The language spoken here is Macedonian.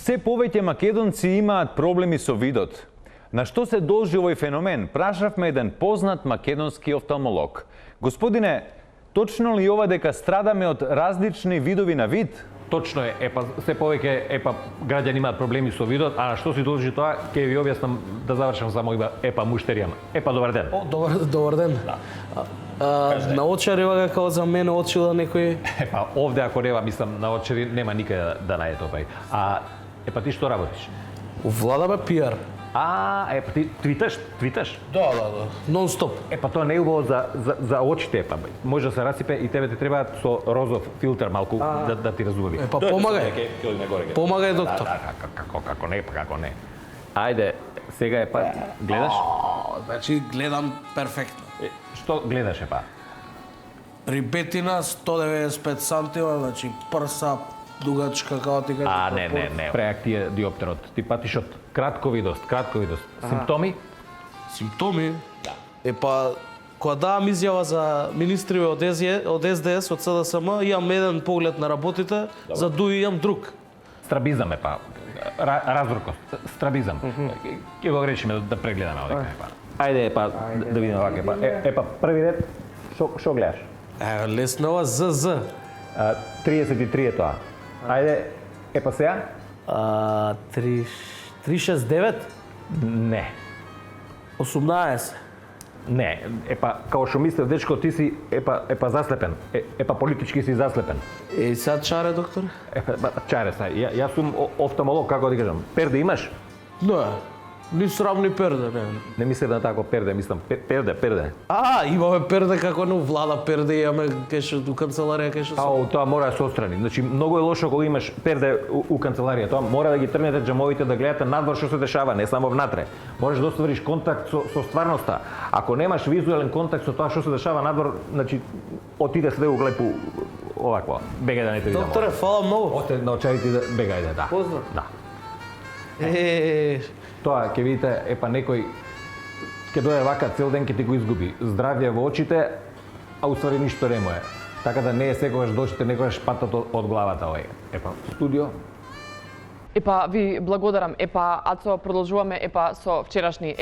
Се повеќе македонци имаат проблеми со видот. На што се должи овој феномен? Прашавме еден познат македонски офталмолог. Господине, точно ли ова дека страдаме од различни видови на вид? Точно е, се повеќе граѓани имаат проблеми со видот, а на што се должи тоа, ќе ви објаснам да завршам само муштеријама. Добар ден. Добар ден. На очарева како за мене очила некој? Овде ако нема, мислам, на очари нема никаде да најде тој. Ти што работиш? Владаме пиар. Ти твиташ? Да. Нон-стоп. Тоа не е убаво за очите, може да се расипе и тебе ти треба со розов филтер малку да ти разуви. Помагај. Помагај, доктор. Како не. Ајде, сега гледаш? Значи гледам перфектно. Што гледаш Рибетина 195 сантима, значи прса дугачка како ти кажа. Не. Преак ти е диоптерот. Ти патиш од кратковидост. Симптоми? Симптоми? Кога давам изјава за министри од СДС, од СДСМ, имам еден поглед на работите, за дуи имам друг. Страбизам разрукост. Страбизам. Ќе го решиме да прегледаме одека. Ајде, да видиме вака. Први ред, шо гледаш? Лесно ова ЗЗ. 33 е тоа. Ајде, сега? 369? Не. 18? Не, као што мислев дечко, ти си заслепен. Политички си заслепен. Сега чаре, доктор? Чаре, јас сум офталмолог, како да кажам. Перде имаш? Не, ни срам ни перде, не. Не мислев да тако перде, мислам перде. Имаме перде како не влада перде, имаме кеше у канцеларија, кеше со. Тоа мора да се отстрани. Значи, многу е лошо кога имаш перде у канцеларија. Тоа мора да ги тргнете џамовите, да гледате надвор што се дешава, не само внатре. Можеш да оствариш контакт со стварноста. Ако немаш визуелен контакт со тоа што се дешава надвор, значи, отиде се да го глепу овакво. Бегај да не те видам. Докторе, фала многу. Оте на очарите да бегајде, да. Поздрав. Да. Тоа ќе видите, некој ќе дое вака цел ден ќе ти го изгуби здравје во очите, а уствари ништо не му е. Така да не е секогаш дочите, некогаш патат од главата овој. Студио. Ви благодарам. Ацо, продолжуваме со вчерашни